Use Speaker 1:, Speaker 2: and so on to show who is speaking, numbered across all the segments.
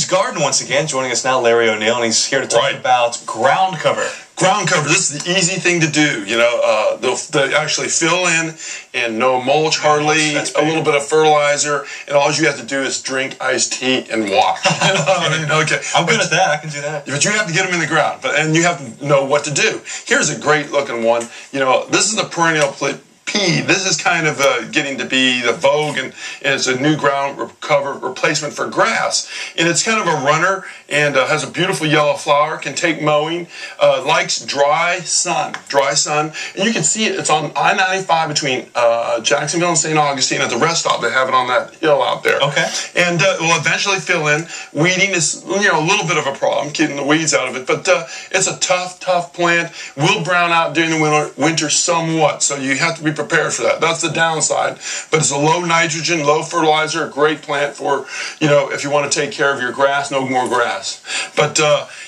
Speaker 1: Larry's Garden once again. Joining us now, Larry ONeil, and he's here to talk about ground cover.
Speaker 2: Ground cover. This is the easy thing to do. You know, they'll actually fill in and no mulch hardly, a little bit of fertilizer, and all you have to do is drink iced tea and walk. You know what I mean? Okay.
Speaker 1: I'm good at that. I can do that.
Speaker 2: But you have to get them in the ground, and you have to know what to do. Here's a great looking one. You know, this is a perennial pea. This is kind of getting to be the vogue, and it's a new ground cover replacement for grass. And it's kind of a runner and has a beautiful yellow flower, can take mowing, likes dry sun. And you can see it, it's on I-95 between Jacksonville and St. Augustine at the rest stop. They have it on that hill out there. Okay. And it will eventually fill in. Weeding is, you know, a little bit of a problem, keeping the weeds out of it, but it's a tough plant. Will brown out during the winter somewhat, so you have to be prepared for that. That's the downside, but it's a low nitrogen, low fertilizer, a great plant for, you know, if you want to take care of your grass, no more grass. But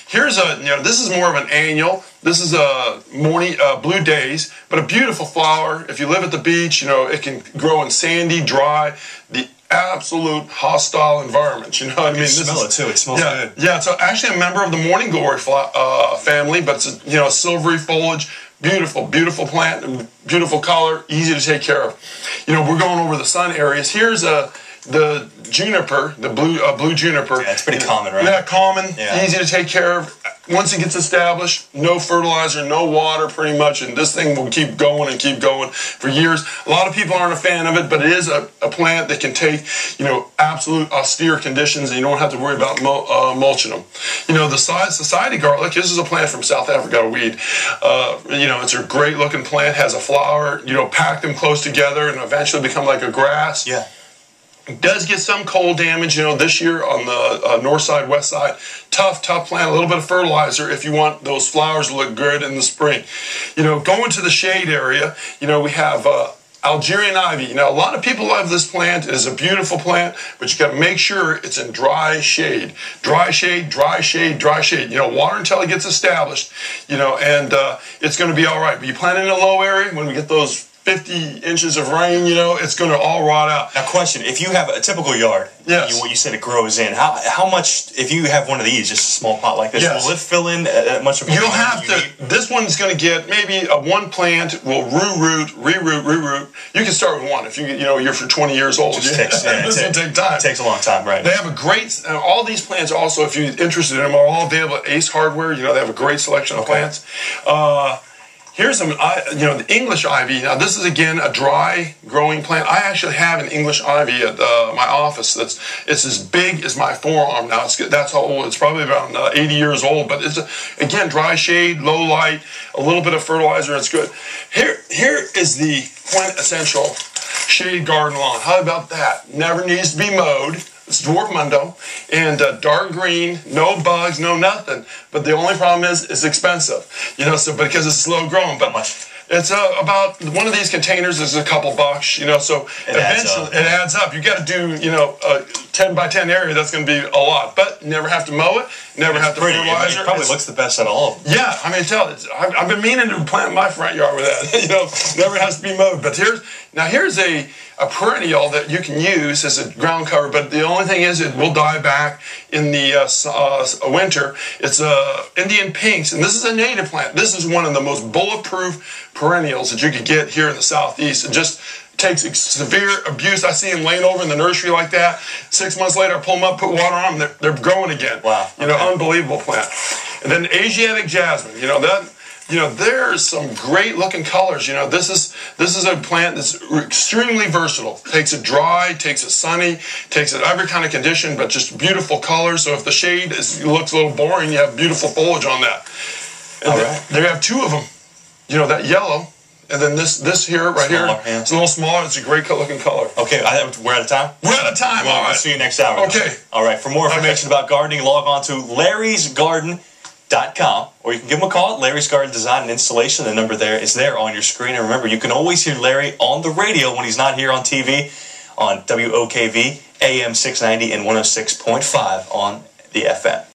Speaker 2: here's a, you know, this is more of an annual. This is a morning blue days, but a beautiful flower. If you live at the beach, you know, it can grow in sandy, dry, the absolute hostile environment. You know what I mean?
Speaker 1: You smell it too. It smells good.
Speaker 2: Yeah, it's actually a member of the morning glory family, but it's, you know, silvery foliage. Beautiful plant, and beautiful color, easy to take care of. You know, we're going over the sun areas. Here's the juniper, the blue juniper.
Speaker 1: Yeah, it's pretty common, right?
Speaker 2: Yeah, common, easy to take care of. Once it gets established, no fertilizer, no water pretty much, and this thing will keep going for years. A lot of people aren't a fan of it, but it is a plant that can take, you know, absolute austere conditions, and you don't have to worry about mulching them. You know, the society garlic, this is a plant from South Africa, a weed. You know, it's a great looking plant, has a flower, you know, pack them close together and eventually become like a grass. Yeah. It does get some cold damage, you know, this year on the north side, west side. Tough plant, a little bit of fertilizer if you want those flowers to look good in the spring. You know, going to the shade area, you know, we have Algerian ivy. Now, a lot of people love this plant. It is a beautiful plant, but you got to make sure it's in dry shade. Dry shade. You know, water until it gets established, you know, and it's going to be all right. But you plant it in a low area, when we get those 50 inches of rain, you know, it's going to all rot out.
Speaker 1: Now, question, if you have a typical yard, what you said it grows in, how much, if you have one of these, just a small pot like this, will it fill in much of
Speaker 2: You'll have to, this one's going to get maybe one plant will re-root. You can start with one if you know, you're for 20 years old.
Speaker 1: It takes time. It takes a long time, right?
Speaker 2: They have a great, all these plants also, if you're interested in them, are all available at Ace Hardware. You know, they have a great selection of plants. Here's some, you know, the English ivy. Now, this is, again, a dry growing plant. I actually have an English ivy at my office. It's as big as my forearm now. That's how old. It's probably about 80 years old. But it's, again, dry shade, low light, a little bit of fertilizer. It's good. Here is the quintessential shade garden lawn. How about that? Never needs to be mowed. It's dwarf mundo, and dark green, no bugs, no nothing. But the only problem is it's expensive, you know. So because it's slow growing, but it's about one of these containers is a couple bucks, you know. So eventually it adds up. You got to do, you know, a 10 by 10 area. That's going to be a lot, but you never have to mow it. Never have to fertilize it.
Speaker 1: It probably looks the best out of all of them.
Speaker 2: Yeah, I mean, I've been meaning to plant my front yard with that. You know, never has to be mowed. But here's a perennial that you can use as a ground cover. But the only thing is, it will die back in the winter. It's Indian pinks, and this is a native plant. This is one of the most bulletproof perennials that you could get here in the Southeast. It just takes severe abuse. I see them laying over in the nursery like that. 6 months later, I pull them up, put water on them, they're growing again. Wow. You know, unbelievable plant. And then Asiatic jasmine, you know, there's some great looking colors. You know, this is a plant that's extremely versatile. Takes it dry, takes it sunny, takes it every kind of condition, but just beautiful colors. So if the shade looks a little boring, you have beautiful foliage on that. And there you have two of them. You know, that yellow. And then this here, right here, it's a little smaller. It's a great looking color.
Speaker 1: Okay, we're out of time?
Speaker 2: We're out of time, all right.
Speaker 1: We'll see you next hour.
Speaker 2: Okay.
Speaker 1: All right, for more information about gardening, log on to larrysgarden.com, or you can give him a call at Larry's Garden Design and Installation. The number there is there on your screen. And remember, you can always hear Larry on the radio when he's not here on TV on WOKV, AM 690 and 106.5 on the FM.